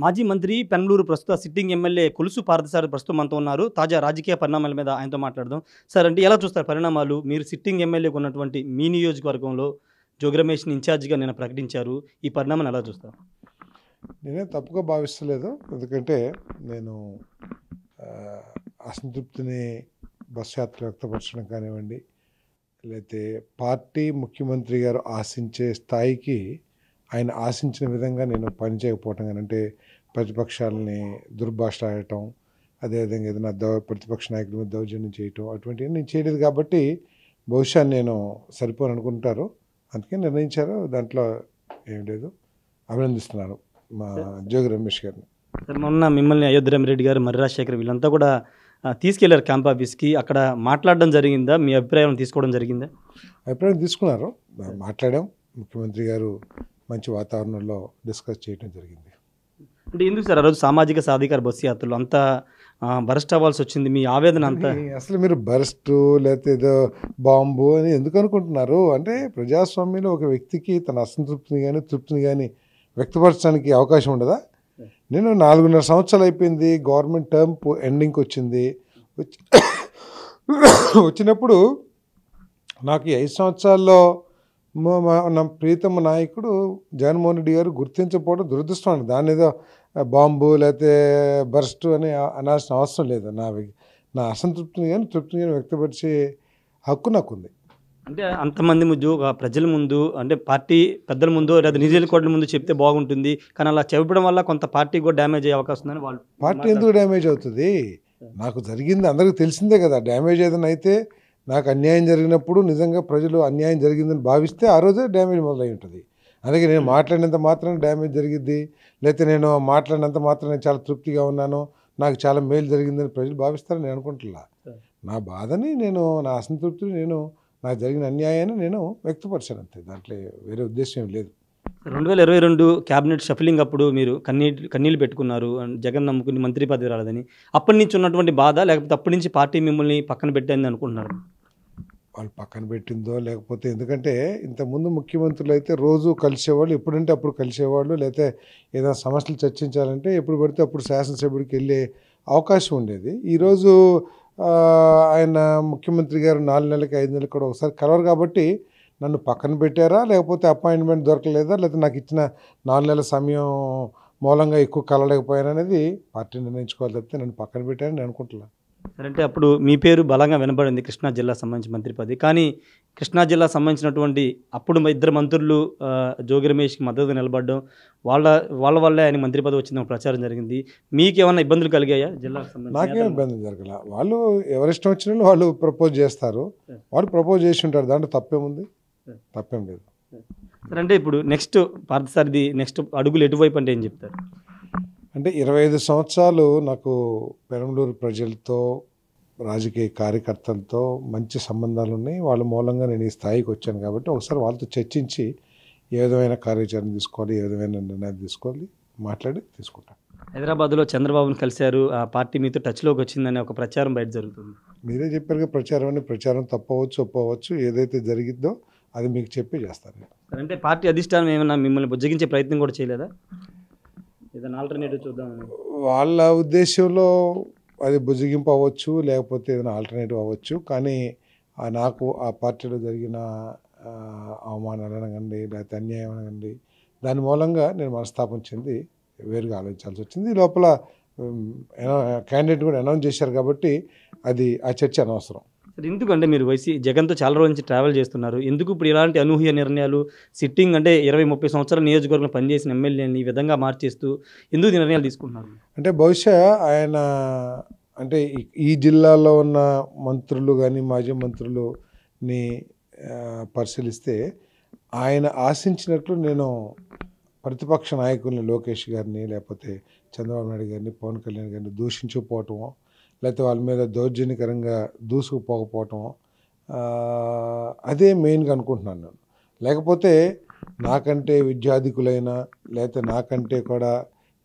మాజీ మంత్రి పెనమలూరు ప్రస్తుత సిట్టింగ్ ఎమ్మెల్యే కొలుసు పార్థసారథి ప్రస్తుతం మనతో ఉన్నారు. తాజా రాజకీయ పరిణామాల మీద ఆయనతో మాట్లాడదాం. సార్ అంటే ఎలా చూస్తారు పరిణామాలు? మీరు సిట్టింగ్ ఎమ్మెల్యేగా ఉన్నటువంటి మీ నియోజకవర్గంలో జోగి రమేష్‌ని ఇన్ఛార్జిగా నిన్న ప్రకటించారు. ఈ పరిణామాన్ని ఎలా చూస్తారు? నేనేం తప్పుగా భావిస్తలేదు. ఎందుకంటే నేను అసంతృప్తిని బస్ యాత్ర వ్యక్తపరచడం కానివ్వండి, లేతే పార్టీ ముఖ్యమంత్రి గారు ఆశించే స్థాయికి ఆయన ఆశించిన విధంగా నేను పనిచేయకపోవటం కానీ, అంటే ప్రతిపక్షాలని దుర్భాష ఆడటం, అదేవిధంగా ఏదైనా ప్రతిపక్ష నాయకుల మీద దౌర్జన్యం చేయటం అటువంటివి నేను చేయలేదు. కాబట్టి బహుశా నేను సరిపోను అనుకుంటారు. అందుకే నిర్ణయించారు. దాంట్లో ఏం లేదు. అభినందిస్తున్నాను మా జోగి రమేష్ గారిని. సార్ మొన్న మిమ్మల్ని అయోధ్య రామిరెడ్డి గారు, మర్రి రాజశేఖర్ వీళ్ళంతా కూడా తీసుకెళ్లారు క్యాంప్ ఆఫీస్కి. అక్కడ మాట్లాడడం జరిగిందా? మీ అభిప్రాయం తీసుకోవడం జరిగిందా? అభిప్రాయం తీసుకున్నారు, మాట్లాడాం. ముఖ్యమంత్రి గారు మంచి వాతావరణంలో డిస్కస్ చేయడం జరిగింది. అంటే ఎందుకు సార్ ఆ రోజు సామాజిక సాధికార బస్సు యాత్రలో అంత బరస్ట్ అవ్వాల్సి వచ్చింది? మీ ఆవేదన అంతా అసలు మీరు బరస్టు లేకపోతే ఏదో బాంబు అని ఎందుకు అనుకుంటున్నారు? అంటే ప్రజాస్వామ్యంలో ఒక వ్యక్తికి తన అసంతృప్తిని కానీ తృప్తిని కానీ వ్యక్తపరచడానికి అవకాశం ఉండదా? నేను 4.5 సంవత్సరాలు అయిపోయింది, గవర్నమెంట్ టర్మ్ ఎండింగ్కి వచ్చింది. వచ్చినప్పుడు నాకు ఈ 5 సంవత్సరాల్లో నా ప్రీతమ నాయకుడు జగన్మోహన్ రెడ్డి గారు గుర్తించకపోవడం దురదృష్టం అండి. దాని ఏదో బాంబు లేకపోతే బర్స్ట్ అని అనాల్సిన అవసరం లేదు. నా అసంతృప్తిని కానీ తృప్తిని కానీ వ్యక్తపరిచే హక్కు నాకుంది. అంటే అంతమంది ప్రజల ముందు, అంటే పార్టీ పెద్దల ముందు లేదా నియోజకవర్గాల ముందు చెప్తే బాగుంటుంది, కానీ అలా చెప్పడం వల్ల కొంత పార్టీ కూడా డ్యామేజ్ అయ్యే అవకాశం ఉందని వాళ్ళు. పార్టీ ఎందుకు డ్యామేజ్ అవుతుంది? నాకు జరిగింది అందరికీ తెలిసిందే కదా. డ్యామేజ్ ఏదైనా అయితే, నాకు అన్యాయం జరిగినప్పుడు నిజంగా ప్రజలు అన్యాయం జరిగిందని భావిస్తే ఆ రోజే డ్యామేజ్ మొదలై ఉంటుంది. అందుకే నేను మాట్లాడినంత మాత్రం డ్యామేజ్ జరిగిద్ది, లేకపోతే నేను మాట్లాడినంత మాత్రం నేను చాలా తృప్తిగా ఉన్నాను, నాకు చాలా మేలు జరిగిందని ప్రజలు భావిస్తారని నేను అనుకుంటున్నా. నా బాధని నేను, నా అసంతృప్తిని నేను, నాకు జరిగిన అన్యాయాన్ని నేను వ్యక్తపరిచాను అంతే. దాంట్లో వేరే ఉద్దేశం ఏం లేదు. 2022 క్యాబినెట్ షఫలింగ్ అప్పుడు మీరు కన్నీళ్ళు పెట్టుకున్నారు, జగన్ నమ్ముకుని మంత్రి పదవి రాలేదని. అప్పటి నుంచి ఉన్నటువంటి బాధ, లేకపోతే అప్పటి నుంచి పార్టీ మిమ్మల్ని పక్కన పెట్టింది అనుకుంటున్నారు? వాళ్ళు పక్కన పెట్టిందో లేకపోతే, ఎందుకంటే ఇంతకుముందు ముఖ్యమంత్రులు అయితే రోజు కలిసేవాళ్ళు, ఎప్పుడంటే అప్పుడు కలిసేవాళ్ళు, లేకపోతే ఏదైనా సమస్యలు చర్చించాలంటే ఎప్పుడు పడితే అప్పుడు శాసనసభ్యుడికి వెళ్ళే అవకాశం ఉండేది. ఈరోజు ఆయన ముఖ్యమంత్రి గారు 4 నెలలకి 5 నెలలకు కూడా ఒకసారి కలవరు. కాబట్టి నన్ను పక్కన పెట్టారా, లేకపోతే అపాయింట్మెంట్ దొరకలేదా, లేకపోతే నాకు ఇచ్చిన 4 నెలల సమయం మూలంగా ఎక్కువ కలవలేకపోయాను అనేది పార్టీ నిర్ణయించుకోవాలి తప్పితే నన్ను పక్కన పెట్టారని నేను అనుకుంటున్నాను. అంటే అప్పుడు మీ పేరు బలంగా వినబడింది కృష్ణా జిల్లా సంబంధించి మంత్రి పదవి. కానీ కృష్ణా జిల్లా సంబంధించినటువంటి అప్పుడు ఇద్దరు మంత్రులు జోగి రమేష్కి మద్దతు నిలబడడం, వాళ్ళ వల్లే ఆయన మంత్రి పదవి వచ్చిందని ప్రచారం జరిగింది. మీకు ఏమైనా ఇబ్బందులు కలిగాయా జిల్లాకు సంబంధించి? నాకేం ఇబ్బంది జరగల. వాళ్ళు ఎవరిష్టం వచ్చిన వాళ్ళు ప్రపోజ్ చేస్తారు, వాళ్ళు ప్రపోజ్ చేసి ఉంటారు, దాంట్లో తప్పేముంది? తప్పేం లేదు. సరే, అంటే ఇప్పుడు నెక్స్ట్ పార్థసారథి నెక్స్ట్ అడుగులు ఎటువైపు అంటే ఏం చెప్తారు? అంటే 25 సంవత్సరాలు నాకు పెనమలూరు ప్రజలతో, రాజకీయ కార్యకర్తలతో మంచి సంబంధాలు ఉన్నాయి. వాళ్ళ మూలంగా నేను ఈ స్థాయికి వచ్చాను. కాబట్టి ఒకసారి వాళ్ళతో చర్చించి ఏ విధమైన కార్యాచరణ తీసుకోవాలి, ఏ విధమైన నిర్ణయాలు తీసుకోవాలి మాట్లాడి తీసుకుంటాను. హైదరాబాద్లో చంద్రబాబును కలిశారు, ఆ పార్టీ మీతో టచ్లోకి వచ్చిందనే ఒక ప్రచారం బయట జరుగుతుంది. మీరే చెప్పారుగా ప్రచారం అని. ప్రచారం తప్పవచ్చు ఒప్పవచ్చు, ఏదైతే జరిగిద్దో అది మీకు చెప్పి చేస్తాను. అంటే పార్టీ అధిష్టానం ఏమైనా మిమ్మల్ని బుజ్జగించే ప్రయత్నం కూడా చేయలేదా? ఏదైనా ఆల్టర్నేటివ్ చూద్దామని? వాళ్ళ ఉద్దేశంలో అది బుజ్జగింపు అవ్వచ్చు, లేకపోతే ఏదైనా ఆల్టర్నేటివ్ అవ్వచ్చు. కానీ నాకు ఆ పార్టీలో జరిగిన అవమానాలు అనగండి, లేకపోతే అన్యాయం అనగండి, దాని మూలంగా నేను మనస్తాపం చెంది వేరుగా ఆలోచించాల్సి వచ్చింది. ఈ లోపల క్యాండిడేట్ కూడా అనౌన్స్ చేశారు కాబట్టి అది ఆ చర్చ అనవసరం. ఎందుకంటే మీరు జగన్తో చాలా రోజుల నుంచి ట్రావెల్ చేస్తున్నారు, ఎందుకు ఇప్పుడు ఇలాంటి అనూహ్య నిర్ణయాలు? సిట్టింగ్ అంటే 20-30 సంవత్సరాల నియోజకవర్గంలో పనిచేసిన ఎమ్మెల్యేని ఈ విధంగా మార్చేస్తూ ఎందుకు నిర్ణయాలు తీసుకుంటున్నారు? అంటే బహుశా ఆయన, అంటే ఈ జిల్లాలో ఉన్న మంత్రులు కానీ మాజీ మంత్రులని పరిశీలిస్తే ఆయన ఆశించినట్లు నేను ప్రతిపక్ష నాయకుల్ని లోకేష్ గారిని, లేకపోతే చంద్రబాబు నాయుడు గారిని, పవన్ కళ్యాణ్ గారిని దూషించకపోవటమో, లేకపోతే వాళ్ళ మీద దౌర్జన్యకరంగా దూసుకుపోకపోవటం, అదే మెయిన్గా అనుకుంటున్నాను నేను. లేకపోతే నాకంటే విద్యాధికులైనా, లేకపోతే నాకంటే కూడా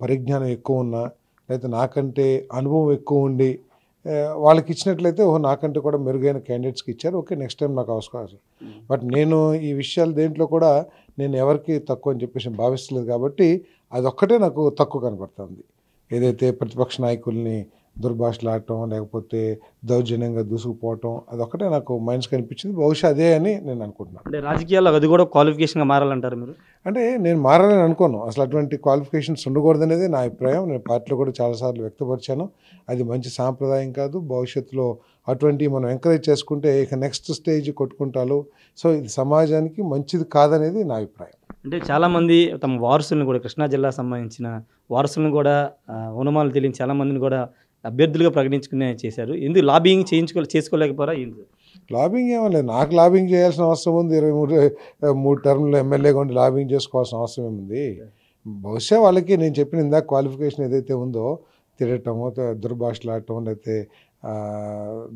పరిజ్ఞానం ఎక్కువ ఉన్నా, లేకపోతే నాకంటే అనుభవం ఎక్కువ ఉండి వాళ్ళకి ఇచ్చినట్లయితే నాకంటే కూడా మెరుగైన క్యాండిడేట్స్కి ఇచ్చారు, ఓకే నెక్స్ట్ టైం నాకు అవకాశం. బట్ నేను ఈ విషయాలు దేంట్లో కూడా నేను ఎవరికి తక్కువ అని చెప్పేసి భావిస్తలేదు కాబట్టి అదొక్కటే నాకు తక్కువ కనపడుతుంది. ఏదైతే ప్రతిపక్ష నాయకుల్ని దుర్భాషలాడటం లేకపోతే దౌర్జన్యంగా దూసుకుపోవటం అదొక్కటే నాకు మైనస్ కనిపించింది. బహుశా అదే అని నేను అనుకుంటున్నాను. అంటే రాజకీయాల్లో అది కూడా క్వాలిఫికేషన్గా మారాలంటారు మీరు? అంటే నేను మారాలని అనుకోను, అసలు అటువంటి క్వాలిఫికేషన్స్ ఉండకూడదనేది నా అభిప్రాయం. నేను పార్టీలో కూడా చాలాసార్లు వ్యక్తపరిచాను. అది మంచి సాంప్రదాయం కాదు. భవిష్యత్తులో అటువంటివి మనం ఎంకరేజ్ చేసుకుంటే ఇక నెక్స్ట్ స్టేజ్ కొట్టుకుంటారు. సో ఇది సమాజానికి మంచిది కాదనేది నా అభిప్రాయం. అంటే చాలామంది తమ వారసులను కూడా కృష్ణా జిల్లా సంబంధించిన వారసులను కూడా ఓనమాలు తెలియని చాలామందిని కూడా అభ్యర్థులుగా ప్రకటించుకునే చేశారు. ఎందుకు లాబింగ్ చేసుకోలేకపోరా? లాబింగ్ ఏమో లేదు, నాకు లాబింగ్ చేయాల్సిన అవసరం ఉంది. 23 టర్మ్లో ఎమ్మెల్యేగా ఉండి లాబింగ్ చేసుకోవాల్సిన అవసరం ఏముంది? బహుశా వాళ్ళకి నేను చెప్పిన ఇందాక క్వాలిఫికేషన్ ఏదైతే ఉందో తిరగటము, దుర్భాషలాడటం, లేకపోతే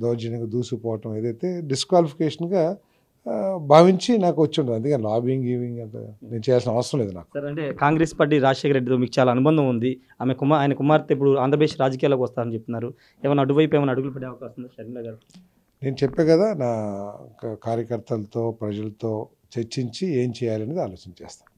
దౌర్జన్యంగా దూసిపోవటం ఏదైతే డిస్క్వాలిఫికేషన్గా భావించి నాకు వచ్చి ఉండదు. అందుకని లాబింగ్ అంత నేను చేయాల్సిన అవసరం లేదు నాకు. సార్, అంటే కాంగ్రెస్ పార్టీ రాజశేఖర రెడ్డితో మీకు చాలా అనుబంధం ఉంది. ఆయన కుమార్తె ఇప్పుడు ఆంధ్రప్రదేశ్ రాజకీయాల్లోకి వస్తారని చెప్తున్నారు. ఏమైనా అటువైపు ఏమైనా అడుగులు పడే అవకాశం ఉందా షర్మిల గారు? నేను చెప్పే కదా, నా కార్యకర్తలతో ప్రజలతో చర్చించి ఏం చేయాలనేది ఆలోచన చేస్తాను.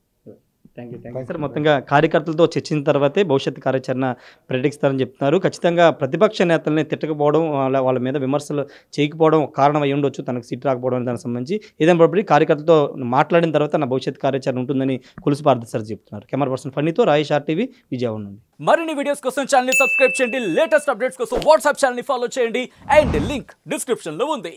Thank you sir. మొత్తంగా కార్యకర్తలతో చర్చించిన తర్వాతే భవిష్యత్తు కార్యాచరణ ప్రకటిస్తారని చెప్తున్నారు. ఖచ్చితంగా ప్రతిపక్ష నేతల్ని తిట్టకపోవడం, వాళ్ళ మీద విమర్శలు చేయకపోవడం కారణం అయి ఉండొచ్చు తనకు సీట్ రాకపోవడం. దానికి సంబంధించి ఏదైనా కార్యకర్తలతో మాట్లాడిన తర్వాత నా భవిష్యత్తు కార్యాచరణ ఉంటుందని కొలుసు పార్థ సార్ చెప్తున్నారు. Camera person ఫన్నీతో Rayesh RTV Vijayawada నుండి. మరిన్ని వీడియోస్ కోసం ఛానల్ ని సబ్స్క్రైబ్ చేయండి. లేటెస్ట్ అప్డేట్స్ కోసం వాట్సాప్ ఛానల్ ని ఫాలో చేయండి. అండ్ లింక్ డిస్క్రిప్షన్ లో ఉంది.